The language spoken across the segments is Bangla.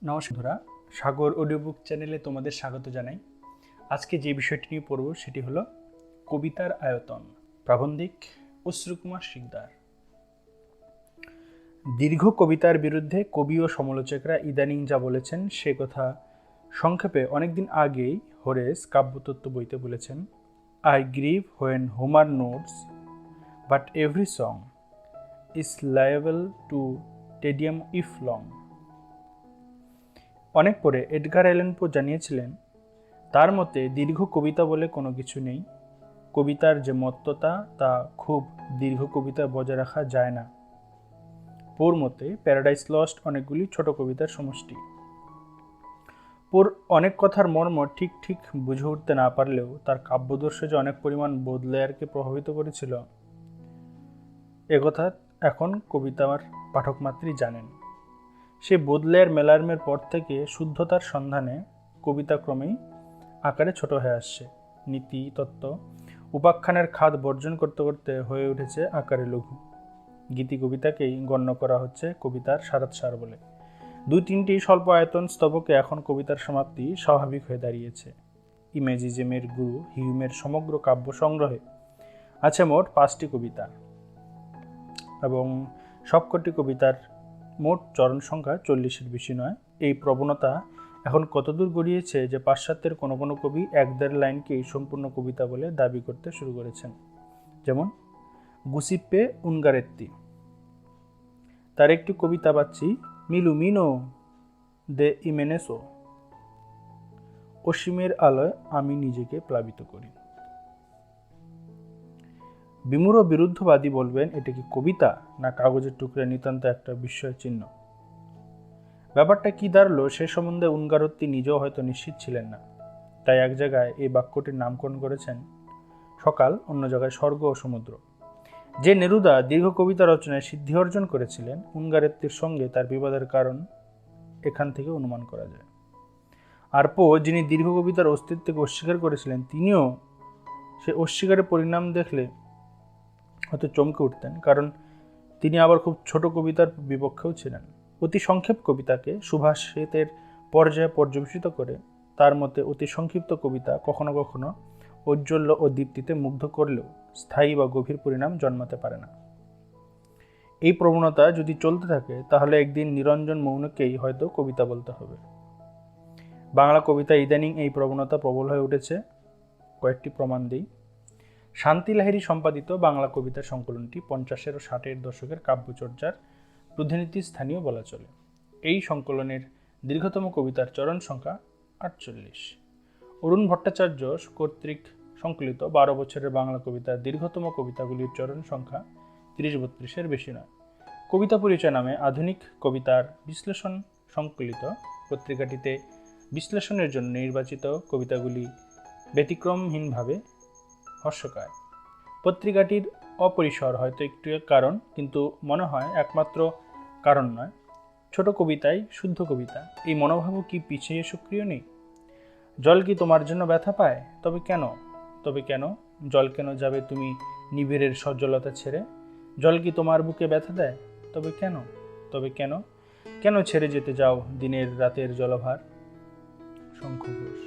নমস্কার বন্ধুরা, সাগর অডিও বুক চ্যানেলে তোমাদের স্বাগত জানাই। আজকে যে বিষয়টি নিয়ে পড়ব সেটি হলো কবিতার আয়তন। প্রাবন্ধিক অশ্রুকুমার শিকদার। দীর্ঘ কবিতার বিরুদ্ধে কবি ও সমালোচকরা ইদানিং যা বলেছেন সে কথা সংক্ষেপে অনেকদিন আগেই হোরেস কাব্যতত্ত্ব বইতে বলেছেন, I grieve when Homer nods but every song is liable to tedium if long. অনেক পরে এডগার অ্যালান পো জানিয়েছিলেন, তার মতে দীর্ঘ কবিতা বলে কোনো কিছু নেই। কবিতার যে মত্ততা তা খুব দীর্ঘ কবিতায় বজায় রাখা যায় না। পোর মতে প্যারাডাইস লস্ট অনেকগুলি ছোট কবিতার সমষ্টি। পোর অনেক কথার মর্ম ঠিক ঠিক বুঝে উঠতে না পারলেও তার কাব্যদর্শ যে অনেক পরিমাণ বোদলেয়ারকে প্রভাবিত করেছিল একথা এখন কবিতার পাঠক মাত্রই জানেন। সে বোদলেয়ার মেলার্মের পর থেকে শুদ্ধতার সন্ধানে কবিতা ক্রমেই আকারে ছোট হয়ে আসছে। নীতি তত্ত্ব উপাখ্যানের খাদ বর্জন করতে করতে হয়ে উঠেছে আকারে লঘু। গীতি কবিতাকেই গণ্য করা হচ্ছে কবিতার সারাৎসার বলে। দুই তিনটি স্বল্প আয়তন স্তবকে এখন কবিতার সমাপ্তি স্বাভাবিক হয়ে দাঁড়িয়েছে। ইমেজিজমের গুরু হিউমের সমগ্র কাব্য সংগ্রহে আছে মোট 5টি কবিতা এবং সবকটি কবিতার মোট চরণ সংখ্যা 40-এর বেশি নয়। এই প্রবণতা এখন কতদূর গড়িয়েছে যে পাশ্চাত্যের কোনো কোনো কবি 1-1.5 লাইনকেই সম্পূর্ণ কবিতা বলে দাবি করতে শুরু করেছেন। যেমন গুসিপ্পে উনগারেত্তি, তার একটি কবিতা পাচ্ছি মিলুমিনো দে ইমেনেসো, অসীমের আলোয় আমি নিজেকে প্লাবিত করি। বিমূঢ় বিরুদ্ধবাদী বলবেন এটা কি কবিতা না কাগজের টুকরে নিতান্ত একটা বিস্ময় চিহ্ন। ব্যাপারটা কি দাঁড়ালো সে সম্বন্ধে উনগারত্তি নিজেও হয়তো নিশ্চিত ছিলেন না। তাই এক জায়গায় এই বাক্যটির নামকরণ করেছেন সকাল, অন্য জায়গায় স্বর্গ ও সমুদ্র। যে নেরুদা দীর্ঘ কবিতা রচনায় সিদ্ধি অর্জন করেছিলেন, উনগারেত্তির সঙ্গে তার বিবাদের কারণ এখান থেকে অনুমান করা যায়। আর পো, যিনি দীর্ঘ কবিতার অস্তিত্বকে অস্বীকার করেছিলেন, তিনিও সে অস্বীকারের পরিণাম দেখলে হয়তো চমকে উঠতেন, কারণ তিনি আবার খুব ছোট কবিতার বিপক্ষেও ছিলেন। অতি সংক্ষেপ কবিতাকে সুভাষিতের পর্যায়ে পর্যবেসিত করে তার মতে অতি সংক্ষিপ্ত কবিতা কখনো কখনো ঔজ্জ্বল্য ও দীপ্তিতে মুগ্ধ করলেও স্থায়ী বা গভীর পরিণাম জন্মাতে পারে না। এই প্রবণতা যদি চলতে থাকে তাহলে একদিন নিরঞ্জন মৌনকেই হয়তো কবিতা বলতে হবে। বাংলা কবিতা ইদানিং এই প্রবণতা প্রবল হয়ে উঠেছে। কয়েকটি প্রমাণ দিই। শান্তি লাহিড়ী সম্পাদিত বাংলা কবিতা সংকলনটি 50 ও 60-এর দশকের কাব্যচর্যার প্রতিনিধি স্থানীয় বলা চলে। এই সংকলনের দীর্ঘতম কবিতার চরণ সংখ্যা 48। অরুণ ভট্টাচার্য কর্তৃক সংকলিত 12 বছরের বাংলা কবিতার দীর্ঘতম কবিতাগুলির চরণ সংখ্যা 30-32-এর বেশি নয়। কবিতা পরিচয় নামে আধুনিক কবিতার বিশ্লেষণ সংকলিত পত্রিকাটিতে বিশ্লেষণের জন্য নির্বাচিত কবিতাগুলি ব্যতিক্রমহীনভাবে হর্ষকায়। পত্রিকাটির অপরিসর হয়তো একটু কারণ, কিন্তু মনে হয় একমাত্র কারণ নয়। ছোট কবিতায় শুদ্ধ কবিতা, এই মনোভাবও কি পিছিয়ে সক্রিয় নেই? জল কি তোমার জন্য ব্যথা পায়? তবে কেন জল কেন যাবে তুমি নিবিড়ের সজ্জলতা ছেড়ে? জল কি তোমার বুকে ব্যথা দেয়? তবে কেন ছেড়ে যেতে যাও দিনের রাতের জলভার? শঙ্খ ঘোষ।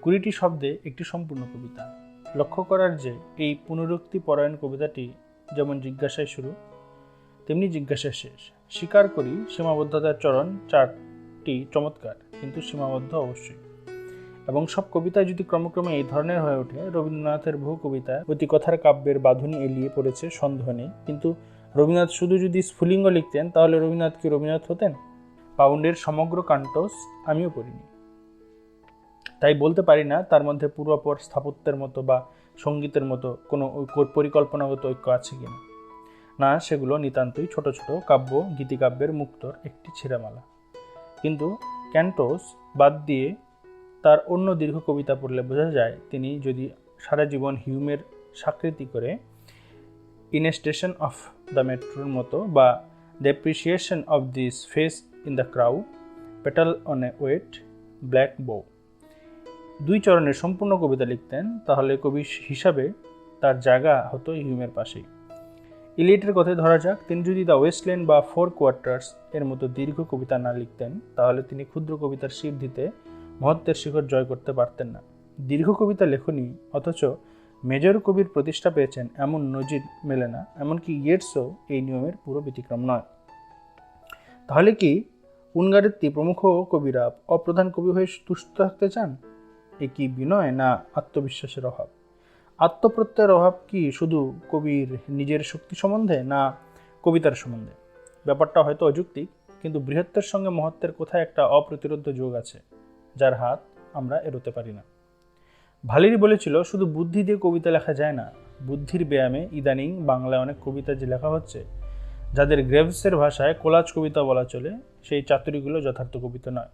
20টি শব্দে একটি সম্পূর্ণ কবিতা। লক্ষ্য করার যে এই পুনরুক্তি পরায়ণ কবিতাটি যেমন জিজ্ঞাসায় শুরু তেমনি জিজ্ঞাসায় শেষ। স্বীকার করি সীমাবদ্ধতার চরণ 4টি চমৎকার, কিন্তু সীমাবদ্ধ অবশ্যই। এবং সব কবিতায় যদি ক্রমক্রমে এই ধরনের হয়ে ওঠে, রবীন্দ্রনাথের বহু কবিতায় অতি কথার কাব্যের বাঁধুনি এলিয়ে পড়েছে, সন্দেহ নেই। কিন্তু রবীন্দ্রনাথ শুধু যদি স্ফুলিঙ্গ লিখতেন তাহলে রবীন্দ্রনাথ কি রবীন্দ্রনাথ হতেন? পাউন্ডের সমগ্র কান্টোস আমিও পড়িনি, তাই বলতে পারি না তার মধ্যে পূর্বাপর স্থাপত্যের মতো বা সঙ্গীতের মতো কোনো পরিকল্পনাগত ঐক্য আছে কিনা। না, সেগুলো নিতান্তই ছোট ছোট কাব্য গীতিকাব্যের মুক্তর একটি ছিঁড়ামালা। কিন্তু ক্যান্টোস বাদ দিয়ে তার অন্য দীর্ঘ কবিতা পড়লে বোঝা যায় তিনি যদি সারা জীবন হিউমের স্বীকৃতি করে in a station of the মেট্রোর মতো বা the appreciation of this face in the crowd, petal on a wet black bough, 2 চরণের সম্পূর্ণ কবিতা লিখতেন, তাহলে কবি হিসাবে তার জায়গা হতো হিউমের পাশেই। ইলিয়টের কথায় ধরা যাক, তিনি যদি দ্য ওয়েস্টল্যান্ড বা ফোর কোয়ার্টার্স এর মতো দীর্ঘ কবিতা না লিখতেন, তাহলে তিনি ক্ষুদ্র কবিতার সিদ্ধিতে মহত্বের শিখর জয় করতে পারতেন না। দীর্ঘ কবিতা লেখনী অথচ মেজর কবির প্রতিষ্ঠা পেয়েছেন এমন নজির মেলে না, এমনকি ইয়েটসও এই নিয়মের পুরো ব্যতিক্রম নয়। তাহলে কি উনগারেত্তি প্রমুখ কবিরা অপ্রধান কবি হয়ে তুষ্ট থাকতে চান? এ কি বিনয় না আত্মবিশ্বাসের অভাব? আত্মপ্রত্যয়ের অভাব কি শুধু কবির নিজের শক্তি সম্বন্ধে, না কবিতার সম্বন্ধে? ব্যাপারটা হয়তো অযৌক্তিক, কিন্তু বৃহত্তের সঙ্গে মহত্বের কোথায় একটা অপ্রতিরোধ যোগ আছে, যার হাত আমরা এড়োতে পারি না। ভালেরি বলেছিল, শুধু বুদ্ধি দিয়ে কবিতা লেখা যায় না। বুদ্ধির ব্যায়ামে ইদানিং বাংলায় অনেক কবিতা যে লেখা হচ্ছে, যাদের গ্রেভসের ভাষায় কোলাজ কবিতা বলা চলে, সেই চাতুরিগুলো যথার্থ কবিতা নয়।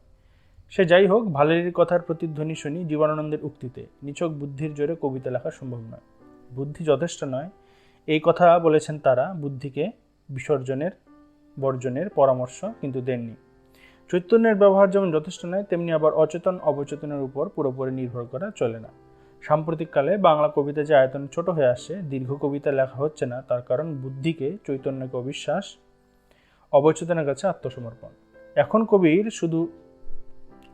সে যাই হোক, ভালেরির কথার প্রতিধ্বনি শুনি জীবনানন্দের উক্তিতে, নিছক বুদ্ধির জোরে কবিতা লেখা সম্ভব নয়। বুদ্ধি যথেষ্ট নয়, এই কথা বলেছেন তারা, বুদ্ধিকে বিসর্জনের বর্জনের পরামর্শ কিন্তু দেননি। চৈতন্যের ব্যবহার যেমন যথেষ্ট নয়, তেমনি আবার অচেতন অবচেতনের উপর পুরোপুরি নির্ভর করা চলে না। সাম্প্রতিককালে বাংলা কবিতা যে আয়তন ছোট হয়ে আসে, দীর্ঘ কবিতা লেখা হচ্ছে না, তার কারণ বুদ্ধিকে, চৈতন্যকে অবিশ্বাস, অবচেতনের কাছে আত্মসমর্পণ। এখন কবির শুধু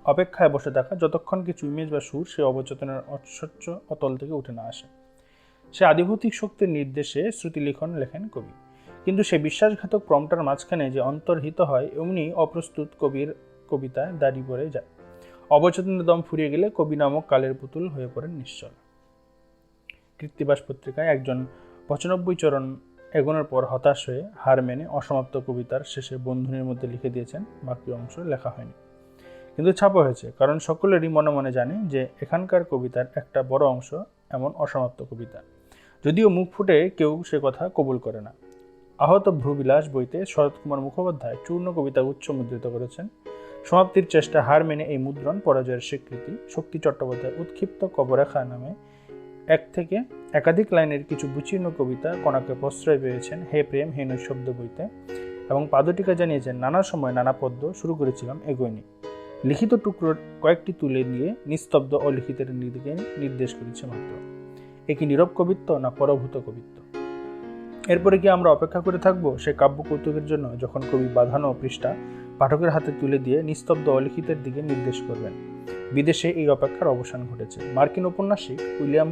অপেক্ষায় বসে থাকা, যতক্ষণ কিছু ইমেজ বা সুর সে অবচেতনের ঐশ্বর্য অতল থেকে উঠে না আসে। সে আধিভৌতিক শক্তির নির্দেশে শ্রুতিলিখন লেখেন কবি, কিন্তু সে বিশ্বাসঘাতক প্রম্পটার মাঝখানে যে অন্তর্হিত হয়, এমনি অপ্রস্তুত কবির কবিতায় দাঁড়িয়ে পড়ে যায়। অবচেতনের দম ফুরিয়ে গেলে কবি নামক কালের পুতুল হয়ে পড়েন নিশ্চল। কৃত্তিবাস পত্রিকায় একজন 95 চরণ এগোনোর পর হতাশ হয়ে হার মেনে অসমাপ্ত কবিতার শেষে বন্ধনীর মধ্যে লিখে দিয়েছেন, বাকি অংশ লেখা হয়নি, কিন্তু ছাপা হয়েছে, কারণ সকলেরই মনে মনে জানে যে এখানকার কবিতার একটা বড় অংশ এমন অসমাপ্ত কবিতা, যদিও মুখ ফুটে কেউ সে কথা কবুল করে না। আহত ভ্রুবিলাস বইতে শরৎ কুমার মুখোপাধ্যায় চূর্ণ কবিতা উচ্চ মুদ্রিত করেছেন। সমাপ্তির চেষ্টা হার মেনে এই মুদ্রণ পরাজয়ের স্বীকৃতি। শক্তি চট্টোপাধ্যায় উৎক্ষিপ্ত কবরেখা নামে এক থেকে একাধিক লাইনের কিছু বিচীর্ণ কবিতা কণাকে প্রশ্রয় পেয়েছেন হে প্রেম হে নৈশব্দ বইতে, এবং পাদটিকা জানিয়েছেন, নানা সময় নানা পদ্য শুরু করেছিলাম, এগোয়নি। লিখিত টুকরোর কয়েকটি তুলে দিয়ে নিস্তব্ধ অলিখিতের দিকে নির্দেশ করেছে মাত্র। এ কি নীরব কবিত্ব না পরভূত কবিত্ব? এরপরে কি আমরা অপেক্ষা করে থাকবো সে কাব্য কৌতুকের জন্য, যখন কবি বাঁধানো পৃষ্ঠা পাঠকের হাতে তুলে দিয়ে নিস্তব্ধ অলিখিতের দিকে নির্দেশ করবেন? বিদেশে এই অপেক্ষার অবসান ঘটেছে। মার্কিন ঔপন্যাসিক উইলিয়াম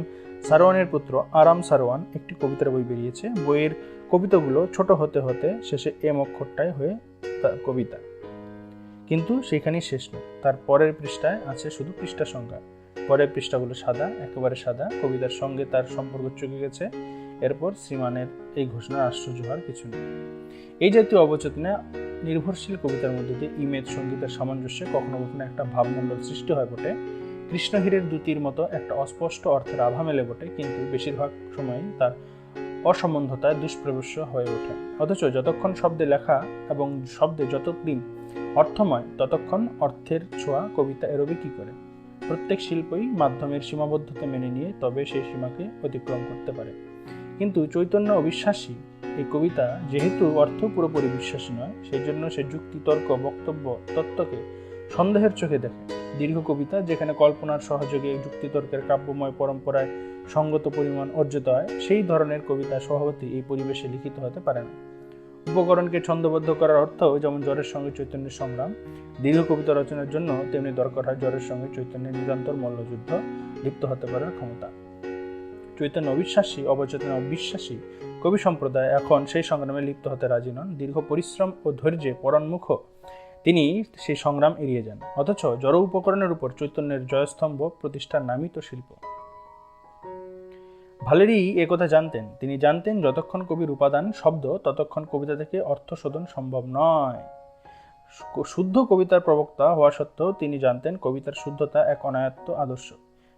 সারোয়ানের পুত্র আরাম সারোয়ান একটি কবিতার বই বেরিয়েছে। বইয়ের কবিতাগুলো ছোট হতে হতে শেষে এম অক্ষরটায় হয়ে কবিতা, কিন্তু সেখানেই শেষ নয়। তার পরের পৃষ্ঠায় আছে শুধু পৃষ্ঠা সংখ্যা। পরের পৃষ্ঠাগুলো সাদা, একেবারে সাদা, কবিতার সঙ্গে তার সম্পর্ক চুকে গেছে। এরপর শ্রীমানের এই ঘোষণার আশ্চর্য হওয়ার কিছু নেই। এই জাতীয় অবচেতনে নির্ভরশীল কবিতার মধ্যে দিয়ে ইমেজ সঙ্গীতের সামঞ্জস্যে কখনো কখনো একটা ভাবমণ্ডল সৃষ্টি হয় বটে, কৃষ্ণহীরের দ্যুতির মতো একটা অস্পষ্ট অর্থের আভা মেলে বটে, কিন্তু বেশিরভাগ সময়ই তার অসম্বন্ধতায় দুষ্প্রবেশ্য হয়ে ওঠে। অথচ যতক্ষণ শব্দে লেখা এবং শব্দে যতদিন অর্থময়, ততক্ষণ অর্থের ছোঁয়া কবিতা এরোবে কি করে? প্রত্যেক শিল্পই মাধ্যমের সীমাবদ্ধতা মেনে নিয়ে তবে সেই সীমাকে অতিক্রম করতে পারে। কিন্তু চৈতন্য অবিশ্বাসী এই কবিতা যেহেতু অর্থ পুরোপুরি বিশ্বাসী নয়, সেই জন্য সে যুক্তি, তর্ক, বক্তব্য, তত্ত্বকে সন্দেহের চোখে দেখে। দীর্ঘ কবিতা যেখানে কল্পনার সহযোগে যুক্তিতর্কের কাব্যময় পরম্পরায় সঙ্গত পরিমাণ অর্জিত হয়, সেই ধরনের কবিতা স্বভাবতই এই পরিবেশে লিখিত হতে পারে না। উপকরণকে ছন্দবদ্ধ করার অর্থ যেমন জ্বরের সঙ্গে চৈতন্যের সংগ্রাম, দীর্ঘ কবিতা রচনার জন্য তেমনি দরকার হয় জ্বরের সঙ্গে চৈতন্যের নিরন্তর মল্লযুদ্ধ, লিপ্ত হতে পারার ক্ষমতা। চৈতন্য অবিশ্বাসী, অবচেতন অবিশ্বাসী কবি সম্প্রদায় এখন সেই সংগ্রামে লিপ্ত হতে রাজি নন। দীর্ঘ পরিশ্রম ও ধৈর্যে পরোন্মুখ তিনি সেই সংগ্রাম এড়িয়ে যান। অথচ জড় উপকরণের উপর চৈতন্যের জয়স্তম্ভ প্রতিষ্ঠার নামই তো শিল্প। ভালেরি একথা জানতেন। তিনি জানতেন যতক্ষণ কবির উপাদান শব্দ, ততক্ষণ কবিতা থেকে অর্থ শোধন সম্ভব নয়। শুদ্ধ কবিতার প্রবক্তা হওয়া সত্ত্বেও তিনি জানতেন কবিতার শুদ্ধতা এক অনায়ত্ত আদর্শ।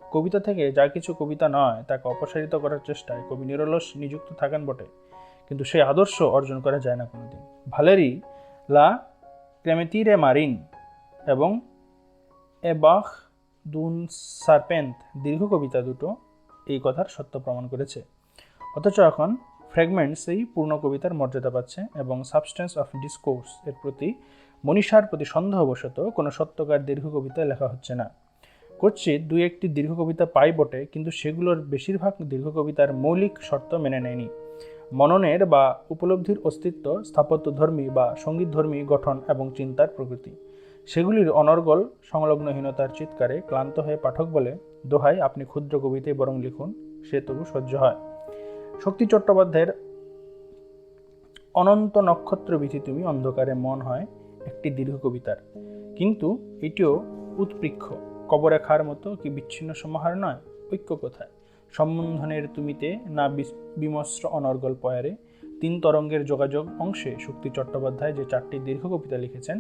কবিতা থেকে যা কিছু কবিতা নয় তাকে অপসারিত করার চেষ্টায় কবি নিরলস নিযুক্ত থাকেন বটে, কিন্তু সেই আদর্শ অর্জন করা যায় না কোনোদিন। ভালেরি লা ক্লেমেতিরে মারিন এবং এ বাখ দুন সারপেন্ট দীর্ঘ কবিতা দুটো এই কথার সত্য প্রমাণ করেছে। অথচ এখন ফ্র্যাগমেন্টস এই পূর্ণ কবিতার মর্যাদা পাচ্ছে এবং সাবস্টেন্স অফ ডিসকোর্স এর প্রতি, মনীষার প্রতি সন্দেহবশত কোনো সত্যকার দীর্ঘ কবিতা লেখা হচ্ছে না। কচ্ছিৎ দুই একটি দীর্ঘ কবিতা পাই বটে, কিন্তু সেগুলোর বেশিরভাগ দীর্ঘ কবিতার মৌলিক শর্ত মেনে নেয়নি। মননের বা উপলব্ধির অস্তিত্ব, স্থাপত্যধর্মী বা সঙ্গীতধর্মী গঠন এবং চিন্তার প্রকৃতি। সেগুলির অনর্গল সংলগ্নহীনতার চিৎকারে ক্লান্ত হয়ে পাঠক বলে, দোহাই আপনি ক্ষুদ্র কবিতায় বরং লিখুন, সে তবু সহ্য হয়। শক্তি চট্টোপাধ্যায়ের অনন্ত নক্ষত্র বিধি তুমি অন্ধকারে মন হয় একটি দীর্ঘ কবিতার, কিন্তু এটিও উৎপৃক্ষ কবরেখার মতো কি বিচ্ছিন্ন সমাহার নয়? ঐক্য কোথায়? সম্বন্ধনের তুমিতে না বিমস্র অনর্গল পয়ারে? তিন তরঙ্গের যোগাযোগ অংশে শক্তি চট্টোপাধ্যায় যে 4টি দীর্ঘ কবিতা লিখেছেন,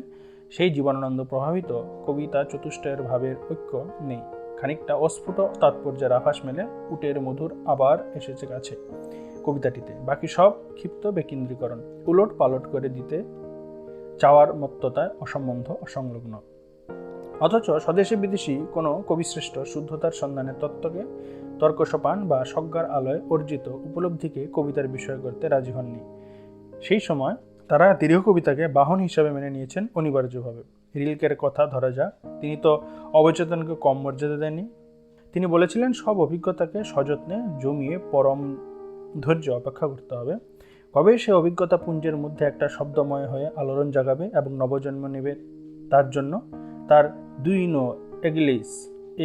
সেই জীবনানন্দ প্রভাবিত কবিতা চতুষ্টয়ের ভাবের ঐক্য নেই। খানিকটা অস্ফুট তাৎপর্যের আভাস মেলে উটের মধুর আবার এসেছে কাছে কবিতাটিতে, বাকি সব ক্ষিপ্ত বেকেন্দ্রীকরণ, উলট পালট করে দিতে চাওয়ার মত্ততায় অসম্বন্ধ, অসংলগ্ন। অথচ স্বদেশী বিদেশি কোনো কবিশ্রেষ্ঠ শুদ্ধতার সন্ধানের তত্ত্বকে তর্কসোপান বা সজ্ঞার আলোয় অর্জিত উপলব্ধিকে কবিতার বিষয় করতে রাজি হননি। সেই সময় তারা দীর্ঘ কবিতাকে বাহন হিসাবে মেনে নিয়েছেন অনিবার্যভাবে। রিলকের কথা ধরা যাক, তিনি তো অবচেতনকে কম মর্যাদা দেননি। তিনি বলেছিলেন, সব অভিজ্ঞতাকে সযত্নে জমিয়ে পরম ধৈর্য অপেক্ষা করতে হবে, কবে সে অভিজ্ঞতা পুঞ্জের মধ্যে একটা শব্দময় হয়ে আলোড়ন জাগাবে এবং নবজন্ম নেবে। তার জন্য তার দুইনো এগলিস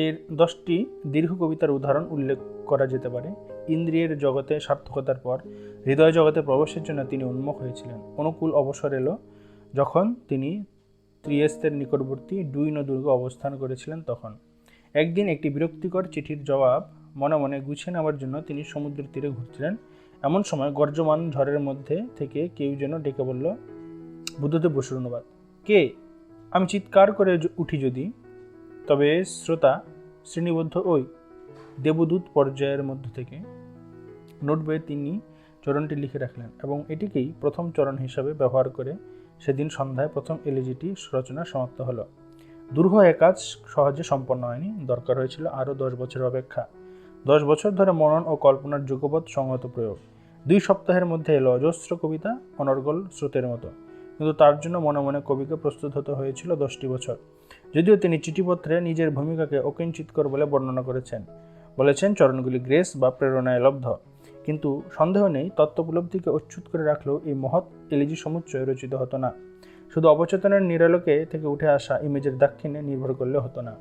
এর 10টি দীর্ঘ কবিতার উদাহরণ উল্লেখ করা যেতে পারে। ইন্দ্রিয়ের জগতে সার্থকতার পর হৃদয় জগতে প্রবেশের জন্য তিনি উন্মুখ হয়েছিলেন। অনুকূল অবসর এলো যখন তিনি ত্রিয়েস্তের নিকটবর্তী ডুইনো দুর্গে অবস্থান করেছিলেন। তখন একদিন একটি বিরক্তিকর চিঠির জবাব মনে মনে গুছিয়ে নেওয়ার জন্য তিনি সমুদ্রের তীরে ঘুরছিলেন। এমন সময় গর্জমান ঝড়ের মধ্যে থেকে কেউ যেন ডেকে বলল, বুদ্ধদেব বসুর অনুবাদ। কে? আমি চিৎকার করে উঠি যদি, তবে শ্রোতা শ্রেণীবদ্ধ ওই দেবদূত পর্যায়ের মধ্য থেকে। নোট বইয়ে তিনি চরণটি লিখে রাখলেন এবং এটিকেই প্রথম চরণ হিসাবে ব্যবহার করে সেদিন সন্ধ্যায় প্রথম এলিজিটি রচনা সমাপ্ত হলো। দুর্হ এ কাজ সহজে সম্পন্ন হয়নি, দরকার হয়েছিল আরও 10 বছরের অপেক্ষা। 10 বছর ধরে মনন ও কল্পনার যুগপৎ সংহত প্রয়োগ। 2 সপ্তাহের মধ্যে এলো অজস্র কবিতা, অনর্গল স্রোতের মতো। কিন্তু তার জন্য মনে মনে কবিকে প্রস্তুত হতে হয়েছিল 10টি বছর। যদিও তিনি চিঠিপত্রে নিজের ভূমিকাকে অকিঞ্চিৎকর বলে বর্ণনা বলেছেন চরণগুলি গ্রেস বা প্রেরণায় লব্ধ। কিন্তু সন্দেহ নেই, তত্ত্বোপলব্ধিকে অচ্যুত করে রাখলেও এই মহৎ এলিজি সমুচ্চয় রচিত হতো না। শুধু অবচেতনের নিরালোকে থেকে উঠে আসা ইমেজের দাক্ষিণ্যে নির্ভর করলে হতো না।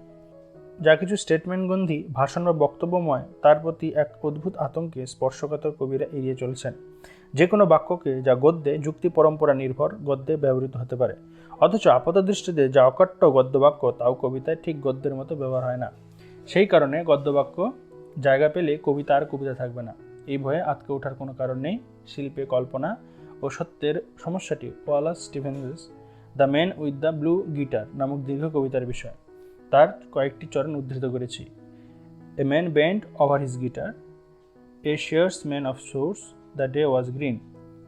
যা কিছু স্টেটমেন্টগন্ধী ভাষণ বা বক্তব্যময়, তার প্রতি এক অদ্ভুত আতঙ্কে স্পর্শকাতর কবিরা এড়িয়ে চলছেন। যে কোনো বাক্যকে যা গদ্যে যুক্তি পরম্পরা নির্ভর গদ্যে ব্যবহৃত হতে পারে, অথচ আপাতদৃষ্টিতে যা অকাট্য গদ্যবাক্য তাও কবিতায় ঠিক গদ্যের মতো ব্যবহার হয় না। সেই কারণে গদ্যবাক্য জায়গা পেলে কবিতা আর কবিতা থাকবে না, এই ভয়ে আটকে ওঠার কোনো কারণ নেই। শিল্পে কল্পনা ও সত্যের সমস্যাটি ওয়ালাস স্টিভেন্সের the man with the blue guitar নামক দীর্ঘ কবিতার বিষয়। তার কয়েকটি চরণ উদ্ধৃত করেছি। A man bent over his guitar, a shearsman of sorts, the day was green.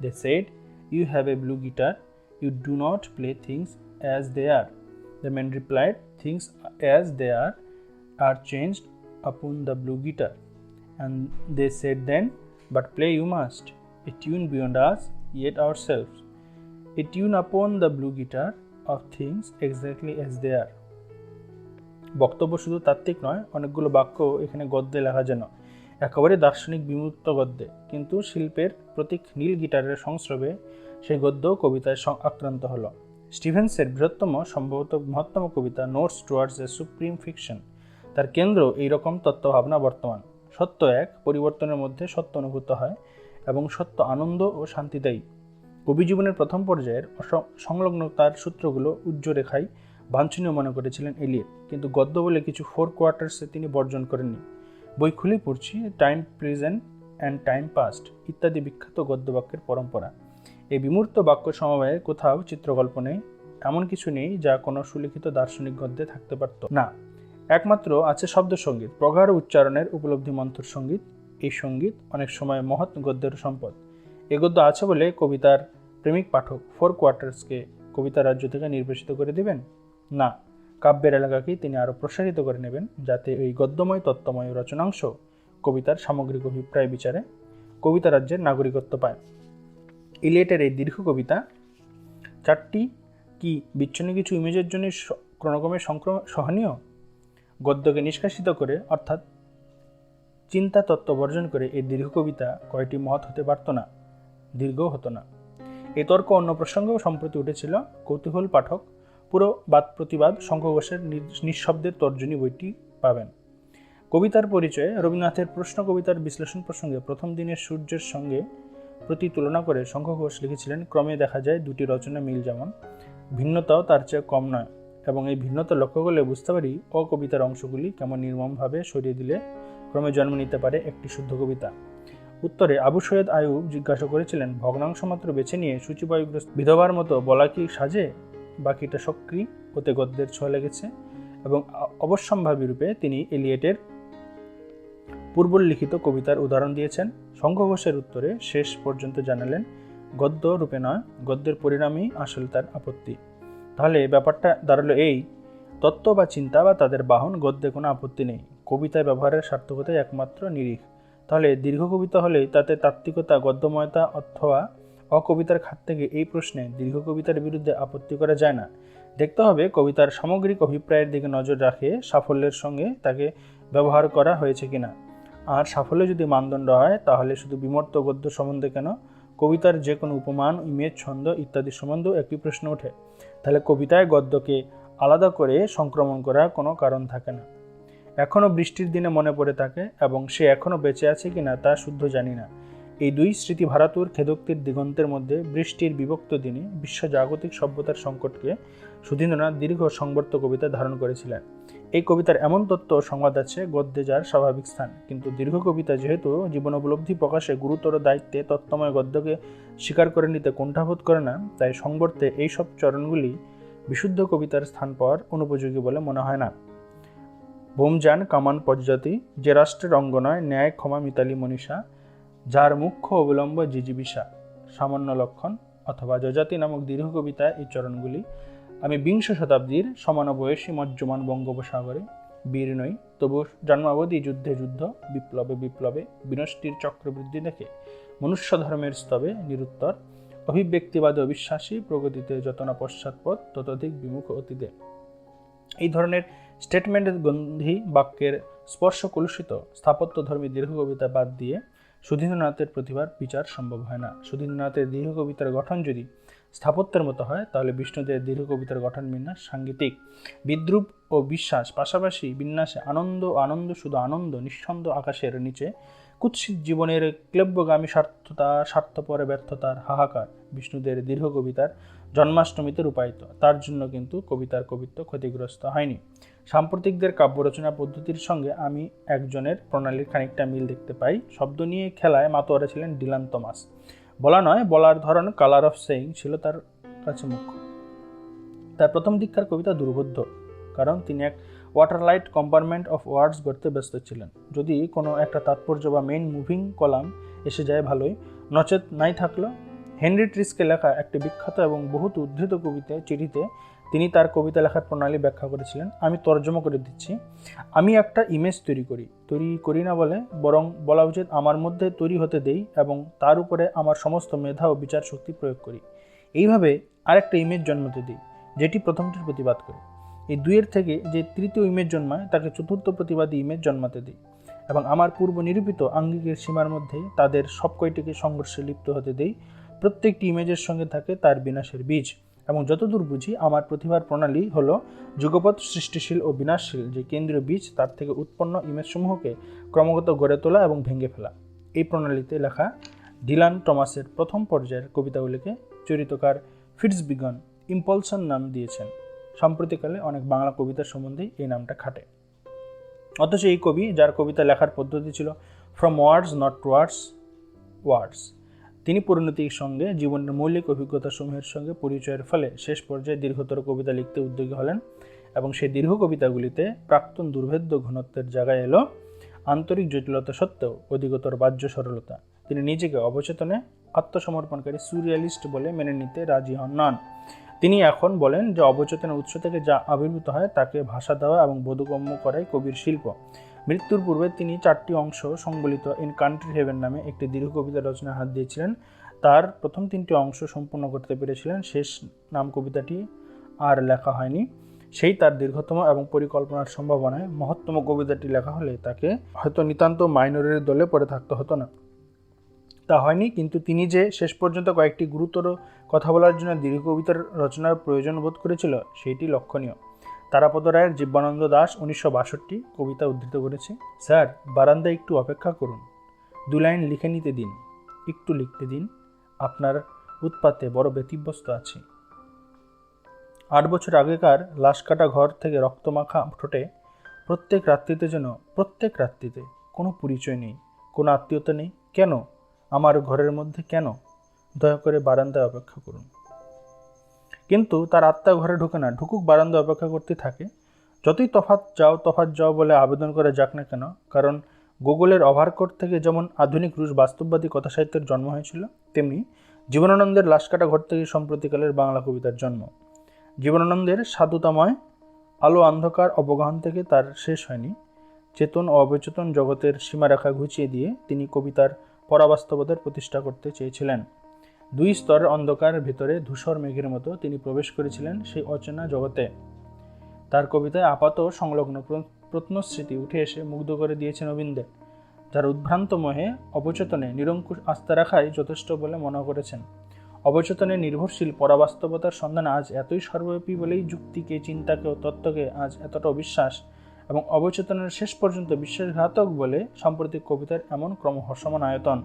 They said, you have a blue guitar, you do not play things as they are. The man replied, things as they are changed upon the blue guitar. And they said then, but play you must, a tune beyond us, yet ourselves, a tune upon the blue guitar of things exactly as they are. বক্তব্য শুধু তাত্ত্বিক নয়, অনেকগুলো বাক্য এখানে গদ্যে লেখা যেন একেবারে দার্শনিক বিমূর্ত গদ্যে, কিন্তু শিল্পের প্রতীক নীল গিটারের সংস্রবে সেই গদ্য কবিতায় আক্রান্ত হলো। স্টিভেন্সের বৃহত্তম, সম্ভবত মহত্তম কবিতা notes towards a supreme fiction, তার কেন্দ্র এইরকম তত্ত্বভাবনা বর্তমান। সত্য এক, পরিবর্তনের মধ্যে সত্য অনুভূত হয় এবং সত্য আনন্দ ও শান্তিদায়ী। কবি জীবনের প্রথম পর্যায়ের সংলগ্নতার সূত্রগুলো উজ্জ্বরেখায় বাঞ্ছনীয় মনে করেছিলেন এলিয়েট, কিন্তু গদ্য বলে কিছু 4 কোয়ার্টার্সে তিনি বর্জন করেননি। বই খুলে পড়ছি, time present and time past ইত্যাদি বিখ্যাত গদ্যবাক্যের পরম্পরা। এই বিমূর্ত বাক্য সমবায়ে কোথাও চিত্রকল্প নেই, এমন কিছু নেই যা কোনো সুলিখিত দার্শনিক গদ্যে থাকতে পারত না। একমাত্র আছে শব্দসঙ্গীত, প্রগাঢ় উচ্চারণের উপলব্ধি মন্থর সঙ্গীত। এই সঙ্গীত অনেক সময় মহৎ গদ্যের সম্পদ। এ গদ্য আছে বলে কবিতার প্রেমিক পাঠক 4 কোয়ার্টার্সকে কবিতা রাজ্য থেকে নির্বাসিত করে দেবেন? না, কাব্যের এলাকাকেই তিনি আরও প্রসারিত করে নেবেন, যাতে এই গদ্যময় তত্ত্বময় রচনাংশ কবিতার সামগ্রিক অভিপ্রায় বিচারে কবিতা রাজ্যের নাগরিকত্ব পায়। ইলিয়েটের এই দীর্ঘ কবিতা 4টি কি বিচ্ছিন্ন কিছু ইমেজের জন্য ক্রমক্রমে সহনীয়? গদ্যকে নিষ্কাশিত করে, অর্থাৎ চিন্তা তত্ত্ব বর্জন করে এই দীর্ঘ কবিতা কয়টি মহৎ হতে পারত না? দীর্ঘও হতো না। এই তর্ক অন্য প্রসঙ্গেও সম্প্রতি উঠেছিল। কৌতূহল পাঠক পুরো বাদ প্রতিবাদ শঙ্খ ঘোষের নিঃশব্দের তর্জনী বইটি পাবেন। কবিতার পরিচয়ে রবীন্দ্রনাথের প্রশ্ন কবিতার বিশ্লেষণ প্রসঙ্গে প্রথম দিনের সূর্যের সঙ্গে প্রতি তুলনা করে শঙ্খ ঘোষ লিখেছিলেন, ক্রমে দেখা যায় দুটি রচনা মিল যেমন, ভিন্নতাও তার চেয়ে কম নয়, এবং এই ভিন্নতা লক্ষ্য করলে বুঝতে পারি অকবিতার অংশগুলি কেমন নির্মমভাবে সরিয়ে দিলে ক্রমে জন্ম নিতে পারে একটি শুদ্ধ কবিতা। উত্তরে আবু সৈয়দ আইয়ুব জিজ্ঞাসা করেছিলেন, ভগ্নাংশ মাত্র বেছে নিয়ে সূচিবায়ুগ্রস্ত বিধবার মতো বলা কি সাজে? বাকিটা সক্রি ওতে গদ্যের ছোঁয়া লেগেছে। এবং অবশ্যম্ভাবী রূপে তিনি এলিয়েটের পূর্বলিখিত কবিতার উদাহরণ দিয়েছেন। শঙ্খ ঘোষের উত্তরে শেষ পর্যন্ত জানালেন, গদ্য রূপে নয়, গদ্যের পরিণামই আসলে তার আপত্তি। তাহলে ব্যাপারটা দাঁড়ালো এই, তত্ত্ব বা চিন্তা বা তাদের বাহন গদ্যে কোনো আপত্তি নেই, কবিতায় ব্যবহারের সার্থকতাই একমাত্র নিরিখ। তাহলে দীর্ঘ কবিতা হলেই তাতে তাত্ত্বিকতা, গদ্যময়তা অথবা অকবিতার খাত থেকে এই প্রশ্নে দীর্ঘ কবিতার বিরুদ্ধে আপত্তি করা যায় না। দেখতে হবে কবিতার সামগ্রিক অভিপ্রায়ের দিকে নজর রাখে সাফল্যের সঙ্গে তাকে ব্যবহার করা হয়েছে কিনা। আর সাফল্য যদি মানদণ্ড হয়, তাহলে শুধু বিমর্ত গদ্য সম্বন্ধে কেন, কবিতার যে কোনো উপমান, ইমেজ, ছন্দ ইত্যাদি সম্বন্ধেও একই প্রশ্ন ওঠে। তাহলে কবিতায় গদ্যকে আলাদা করে সংক্রমণ করার কোনো কারণ থাকে না। এখনও বৃষ্টির দিনে মনে পড়ে থাকে, এবং সে এখনও বেঁচে আছে কিনা তা শুদ্ধ জানি না। এই দুই স্মৃতিভারাতুর খেদোক্তির দিগন্তের মধ্যে বৃষ্টির বিভক্ত দিনে বিশ্বজাগতিক সভ্যতার সংকটকে সুধীন্দ্রনাথ দীর্ঘ সংবর্ত কবিতা ধারণ করেছিলেন। এই কবিতার এমন তত্ত্ব ও সংবাদ আছে গদ্যে যার স্বাভাবিক স্থান, কিন্তু দীর্ঘ কবিতা যেহেতু জীবন উপলব্ধি প্রকাশে গুরুতর দায়িত্বে তত্ত্বময় গদ্যকে স্বীকার করে নিতে কুণ্ঠাবোধ করে না, তাই সংবর্তে এইসব চরণগুলি বিশুদ্ধ কবিতার স্থান পাওয়ার অনুপযোগী বলে মনে হয় না। বোমজান কামান পজ্জাতি, যে রাষ্ট্রের অঙ্গ নয়, ন্যায় ক্ষমা মিতালি মনীষা, যার মুখ্য অবলম্ব জিজিবিষা, সামান্য লক্ষণ অথবা যজাতি নামক দীর্ঘ কবিতায় এই চরণগুলি আমি বিংশ শতাব্দীর সমানবয়সী মজ্জমান বঙ্গোপসাগরে বীর নই, তবু জন্মাবধি যুদ্ধে যুদ্ধ, বিপ্লবে বিপ্লবে বিনষ্টির চক্রবৃদ্ধি দেখে মনুষ্য ধর্মের স্তবে নিরুত্তর, অভিব্যক্তিবাদে অবিশ্বাসী, প্রগতিতে যত না পশ্চাৎপদ ততোধিক বিমুখ অতীতে। এই ধরনের স্টেটমেন্টের গন্ধি বাক্যের স্পর্শ কলুষিত স্থাপত্যধর্মী দীর্ঘ কবিতা বাদ দিয়ে সুধীন্দ্রনাথের প্রতিভার বিচার সম্ভব হয় না। সুধীন্দ্রনাথের দীর্ঘ কবিতার গঠন যদি স্থাপত্যের মতো হয়, তাহলে বিষ্ণুদের দীর্ঘ কবিতার গঠন বিন্যাস সাংগীতিক, বিদ্রুপ ও বিশ্বাস পাশাপাশি বিন্যাসে আনন্দ আনন্দ শুধু আনন্দ, নিঃসন্দ আকাশের নিচে কুৎসিত জীবনের ক্লেব্যগামী স্বার্থতা, স্বার্থপরে ব্যর্থতার হাহাকার বিষ্ণুদের দীর্ঘ কবিতার জন্মাষ্টমীতে রূপায়িত। তার জন্য কিন্তু কবিতার কবিত্ব ক্ষতিগ্রস্ত হয়নি। সাম্প্রতিকদের কাব্য রচনা পদ্ধতির সঙ্গে আমি একজনের প্রণালীর খানিকটা মিল দেখতে পাই। শব্দ নিয়ে খেলায় মাতোয়ারা ছিলেন ডিলান থমাস। বলা নয়, বলার ধরন, কালার অফ সেইং ছিল তার কাছে মুখ্য। তার প্রথম দিককার কবিতা দুর্বোধ্য, কারণ তিনি এক ওয়াটারলাইট কম্পার্টমেন্ট অফ ওয়ার্ডস গড়তে ব্যস্ত ছিলেন। যদি কোনো একটা তাৎপর্য বা মেইন মুভিং কলাম এসে যায় ভালোই, নচেত নাই থাকলো। হেনরি ট্রিসকে লেখা একটি বিখ্যাত এবং বহুত উদ্ধৃত কবিতা চিঠিতে তিনি তার কবিতা লেখার প্রণালী ব্যাখ্যা করেছিলেন। আমি তর্জমা করে দিচ্ছি। আমি একটা ইমেজ তৈরি করি না বলে, বরং বলা উচিত আমার মধ্যে তৈরি হতে দেই এবং তার উপরে আমার সমস্ত মেধা ও বিচার শক্তি প্রয়োগ করি। এইভাবে আরেকটা ইমেজ জন্মাতে দিই, যেটি প্রথমটির প্রতিবাদ করে। এই দুইয়ের থেকে যে তৃতীয় ইমেজ জন্মায়, তাকে চতুর্থ প্রতিবাদী ইমেজ জন্মাতে দিই, এবং আমার পূর্ব নিরূপিত আঙ্গিকের সীমার মধ্যে তাদের সব কয়টিকে সংঘর্ষে লিপ্ত হতে দেই। প্রত্যেকটি ইমেজের সঙ্গে থাকে তার বিনাশের বীজ, এবং যতদূর বুঝি আমার প্রতিভার প্রণালী হলো যুগপৎ সৃষ্টিশীল ও বিনাশশীল যে কেন্দ্রীয় বীজ, তার থেকে উৎপন্ন ইমেজসমূহকে ক্রমাগত গড়ে তোলা এবং ভেঙে ফেলা। এই প্রণালীতে লেখা ডিলান টমাসের প্রথম পর্যায়ের কবিতাগুলিকে চরিতকার ফিটজবিগন ইম্পালশন নাম দিয়েছেন। সাম্প্রতিককালে অনেক বাংলা কবিতার সম্বন্ধেই এই নামটা খাটে। অথচ এই কবি, যার কবিতা লেখার পদ্ধতি ছিল ফ্রম ওয়ার্ডস নট টুয়ার্ডস ওয়ার্ডস, তিনি পরিণতির সঙ্গে জীবনের মৌলিক অভিজ্ঞতাসমূহের সঙ্গে পরিচয়ের ফলে শেষ পর্যায়ে দীর্ঘতর কবিতা লিখতে উদ্যোগী হলেন, এবং সেই দীর্ঘ কবিতাগুলিতে প্রাক্তন দুর্ভেদ্য ঘনত্বের জায়গায় এলো আন্তরিক জটিলতা সত্ত্বেও অধিকতর বাহ্য সরলতা। তিনি নিজেকে অবচেতনে আত্মসমর্পণকারী সুরিয়ালিস্ট বলে মেনে নিতে রাজি নন। তিনি এখন বলেন যে অবচেতনের উৎস থেকে যা আবির্ভূত হয় তাকে ভাষা দেওয়া এবং বোধগম্য করাই কবির শিল্প। মৃত্যুর পূর্বে তিনি 4টি অংশ সংবলিত ইন কান্ট্রি হেভেন নামে একটি দীর্ঘ কবিতা রচনায় হাত দিয়েছিলেন। তার প্রথম 3টি অংশ সম্পূর্ণ করতে পেরেছিলেন, শেষ নাম কবিতাটি আর লেখা হয়নি। সেই তার দীর্ঘতম এবং পরিকল্পনার সম্ভাবনায় মহত্তম কবিতাটি লেখা হলে তাকে হয়তো নিতান্ত মাইনরের দলে পড়ে থাকতে হতো না। তা হয়নি, কিন্তু তিনি যে শেষ পর্যন্ত কয়েকটি গুরুতর কথা বলার জন্য দীর্ঘ কবিতার রচনার প্রয়োজন বোধ করেছিল সেটি লক্ষণীয়। তারাপদ রায়ের জীবনানন্দ দাশ 1962 কবিতা উদ্ধৃত করেছে। স্যার, বারান্দায় একটু অপেক্ষা করুন, 2 লাইন লিখে নিতে দিন, একটু লিখতে দিন, আপনার উৎপাতে বড় ব্যতিব্যস্ত আছি। 8 বছর আগেকার লাশ কাটা ঘর থেকে রক্তমাখা ঠোঁটে প্রত্যেক রাত্রিতে কোনো পরিচয় নেই, কোনো আত্মীয়তা নেই। কেন আমার ঘরের মধ্যে, কেন? দয়া করে বারান্দায় অপেক্ষা করুন। কিন্তু তার আত্মা ঘরে ঢুকে না, ঢুকুক, বারান্দায় অপেক্ষা করতে থাকে। যতই তফাৎ যাও বলে আবেদন করে যাক না কেন, কারণ গোগলের ওভারকোট থেকে যেমন আধুনিক রুশ বাস্তববাদী কথা সাহিত্যের জন্ম হয়েছিল, তেমনি জীবনানন্দের লাশ কাটা ঘর থেকে সম্প্রতিকালের বাংলা কবিতার জন্ম। জীবনানন্দের সাধুতাময় আলো অন্ধকার অবগাহন থেকে তার শেষ হয়নি। চেতন ও অবচেতন জগতের সীমারেখা ঘুচিয়ে দিয়ে তিনি কবিতার পরাবাস্তবতার প্রতিষ্ঠা করতে চেয়েছিলেন। 2 স্তরের অন্ধকার ভিতরে ধূসর মেঘের মতো তিনি প্রবেশ করেছিলেন সেই অচেনা জগতে। তার কবিতায় আপাত সংলগ্ন প্রত্নস্মৃতি উঠে এসে মুগ্ধ করে দিয়েছে নবীনদের, যার উদ্ভ্রান্ত মোহে অবচেতনে নিরঙ্কুশ আস্থা রাখাই যথেষ্ট বলে মনে করেছেন। অবচেতনে নির্ভরশীল পরাবাস্তবতার সন্ধান আজ এতই সর্বব্যাপী বলেই যুক্তিকে, চিন্তাকে ও তত্ত্বকে আজ এতটা অবিশ্বাস এবং অবচেতনের শেষ পর্যন্ত বিশ্বাসঘাতক বলে সাম্প্রতিক কবিতার এমন ক্রমহ্রাসমান আয়তন।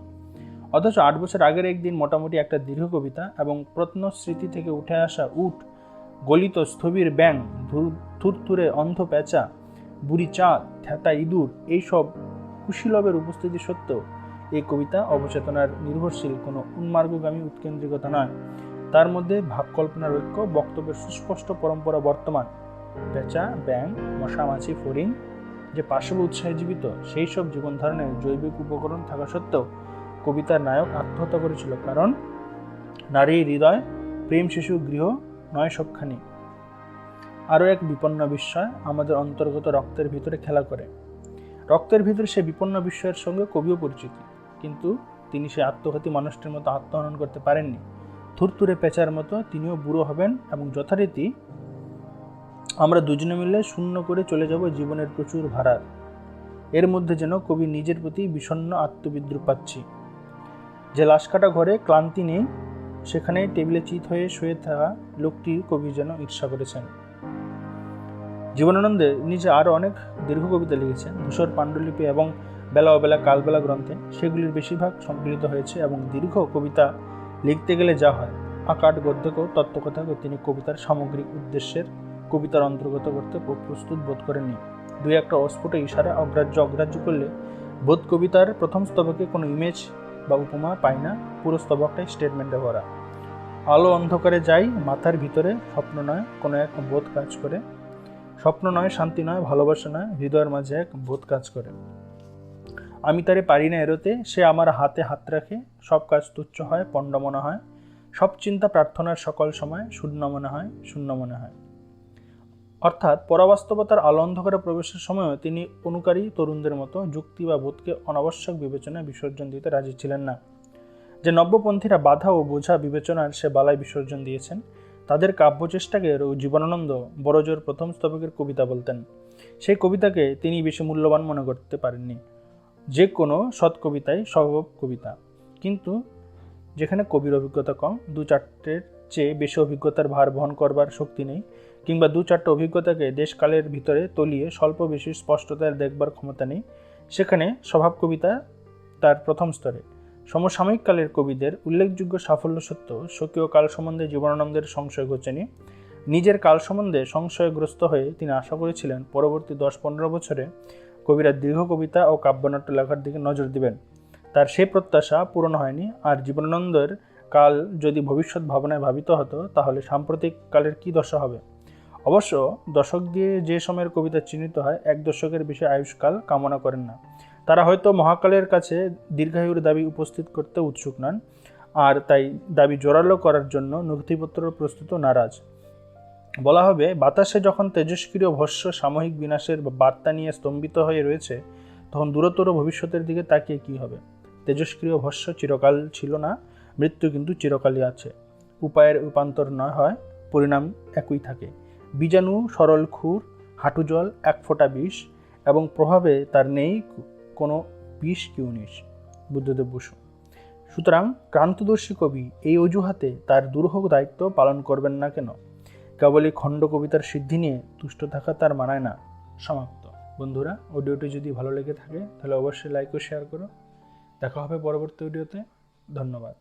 অথচ 8 বছর আগের একদিন মোটামুটি একটা দীর্ঘ কবিতা এবং প্রত্নস্মৃতি থেকে উঠে আসা উট, গলিত স্থবির ব্যাং, থুরথুরে অন্ধ পেঁচা, বুড়ি চাঁদ, থ্যাতা ইঁদুর, এইসব কুশীলবের উপস্থিতি সত্ত্বেও এই কবিতা অবচেতনার নির্ভরশীল কোনো উন্মার্গগামী উৎকেন্দ্রিকতা নয়। তার মধ্যে ভাবকল্পনার ঐক্য, বক্তব্যের সুস্পষ্ট পরম্পরা বর্তমান। পেঁচা, ব্যাং, মশা, মাছি, ফড়িং যে পাশব উৎসাহে জীবিত, সেই সব জীবন ধারণের জৈবিক উপকরণ থাকা সত্ত্বেও কবিতার নায়ক আত্মহত্যা করেছিল, কারণ নারীর হৃদয় প্রেম শিশু গৃহ নয় সবখানি। আরও এক বিপন্ন বিস্ময় আমাদের অন্তর্গত রক্তের ভিতরে খেলা করে। রক্তের ভিতরে সে বিপন্ন বিস্ময়ের সঙ্গে কবিও পরিচিত, কিন্তু তিনি সে আত্মঘাতী মানুষটির মতো আত্মহনন করতে পারেননি। থুরথুরে পেঁচার মতো তিনিও বুড়ো হবেন এবং যথারীতি আমরা দুজনে মিলে শূন্য করে চলে যাব জীবনের প্রচুর ভাড়ার। এর মধ্যে যেন কবি নিজের প্রতি বিষণ্ণ আত্মবিদ্রুপ পাচ্ছি। যে লাশ কাটা ঘরে ক্লান্তি নেই, সেখানে টেবিলে চিত হয়ে শুয়ে থাকা লোকটির কবি যেন ঈর্ষা করেছেন। জীবনানন্দ নিজে আরও অনেক দীর্ঘ কবিতা লিখেছেন ধূসর পাণ্ডুলিপি এবং বেলা অবেলা কালবেলা গ্রন্থে। সেগুলির বেশিরভাগ সংকলিত হয়েছে এবং দীর্ঘ কবিতা লিখতে গেলে যা হয়, আকাট গদ্যকেও তত্ত্বকথাকেও তিনি কবিতার সামগ্রিক উদ্দেশ্যের কবিতার অন্তর্গত করতে প্রস্তুত বোধ করেননি। 2-1 অস্ফুট ইশারা অগ্রাহ্য করলে বোধ কবিতার প্রথম স্তবকে কোনো ইমেজ বা উপমা পায় না, পুরো স্তবকটাই স্টেটমেন্টে ভরা। আলো অন্ধকারে যাই, মাথার ভিতরে স্বপ্ন নয় কোনো এক বোধ কাজ করে, স্বপ্ন নয়, শান্তি নয়, ভালোবাসা নয়, হৃদয়ের মাঝে এক বোধ কাজ করে। আমি তারে পারি না এড়োতে, সে আমার হাতে হাত রাখে, সব কাজ তুচ্ছ হয়, পণ্ড মনে হয়, সব চিন্তা প্রার্থনার সকল সময় শূন্য মনে হয়। অর্থাৎ পরাবাস্তবতার আলো অন্ধকারে প্রবেশের সময়ও তিনি অনুকারী তরুণদের মতো যুক্তি বা বোধকে অনাবশ্যক বিবেচনায় বিসর্জন দিতে রাজি ছিলেন না। যে নব্যপন্থীরা বাধা ও বোঝা বিবেচনার সে বালায় বিসর্জন দিয়েছেন, তাদের কাব্যচেষ্টাকে জীবনানন্দ বড়জোর প্রথম স্তবকের কবিতা বলতেন। সেই কবিতাকে তিনি বেশি মূল্যবান মনে করতে পারেননি। যে কোনো সৎ কবিতাই স্বভাব কবিতা, কিন্তু যেখানে কবির অভিজ্ঞতা কম, 2-4টের চেয়ে বেশি অভিজ্ঞতার ভার বহন করবার শক্তি নেই, কিংবা 2-4টে অভিজ্ঞতাকে দেশকালের ভিতরে তলিয়ে স্বল্প বেশি স্পষ্টতায় দেখবার ক্ষমতা নেই, সেখানে স্বভাব কবিতা তার প্রথম স্তরে। সমসাময়িক কালের কবিদের উল্লেখযোগ্য সাফল্য সত্ত্বেও স্বকীয় কাল সম্বন্ধে জীবনানন্দের সংশয় ঘোচেনি। নিজের কাল সম্বন্ধে সংশয়গ্রস্ত হয়ে তিনি আশা করেছিলেন পরবর্তী 10-15 বছরে কবিরা দীর্ঘ কবিতা ও কাব্যনাট্য লেখার দিকে নজর দিবেন। তার সেই প্রত্যাশা পূরণ হয়নি। আর জীবনানন্দের কাল যদি ভবিষ্যৎ ভাবনায় ভাবিত হতো, তাহলে সাম্প্রতিক কালের কি দশা হবে? অবশ্য দশক দিয়ে যে সময়ের কবিতা চিহ্নিত হয়, 1 দশকের বেশি আয়ুষ্কাল কামনা করেন না। তারা হয়তো মহাকালের কাছে দীর্ঘায়ুর দাবি উপস্থিত করতে উৎসুক নন, আর তাই দাবি জোরালো করার জন্য নথিপত্র প্রস্তুত নারাজ। বলা হবে, বাতাসে যখন তেজস্ক্রিয় ভস্য সাময়িক বিনাশের বার্তা নিয়ে স্তম্ভিত হয়ে রয়েছে, তখন দূরতর ভবিষ্যতের দিকে তাকিয়ে কি হবে? তেজস্ক্রিয় ভস্য চিরকাল ছিল না, মৃত্যু কিন্তু চিরকালই আছে। উপায়ের রূপান্তর নয় হয়, পরিণাম একই থাকে। বীজাণু সরল ক্ষুর, হাঁটু জল, 1 ফোঁটা বিষ, এবং প্রভাবে তার নেই কোনো বিষ কি 19। বুদ্ধদেব বসু। সুতরাং ক্রান্তদর্শী কবি এই অজুহাতে তার দুরূহ দায়িত্ব পালন করবেন না কেন? কেবলই খণ্ড কবিতার সিদ্ধি নিয়ে তুষ্ট থাকা তার মানায় না। সমাপ্ত। বন্ধুরা, অডিওটি যদি ভালো লেগে থাকে তাহলে অবশ্যই লাইক ও শেয়ার করো। দেখা হবে পরবর্তী ভিডিওতে। ধন্যবাদ।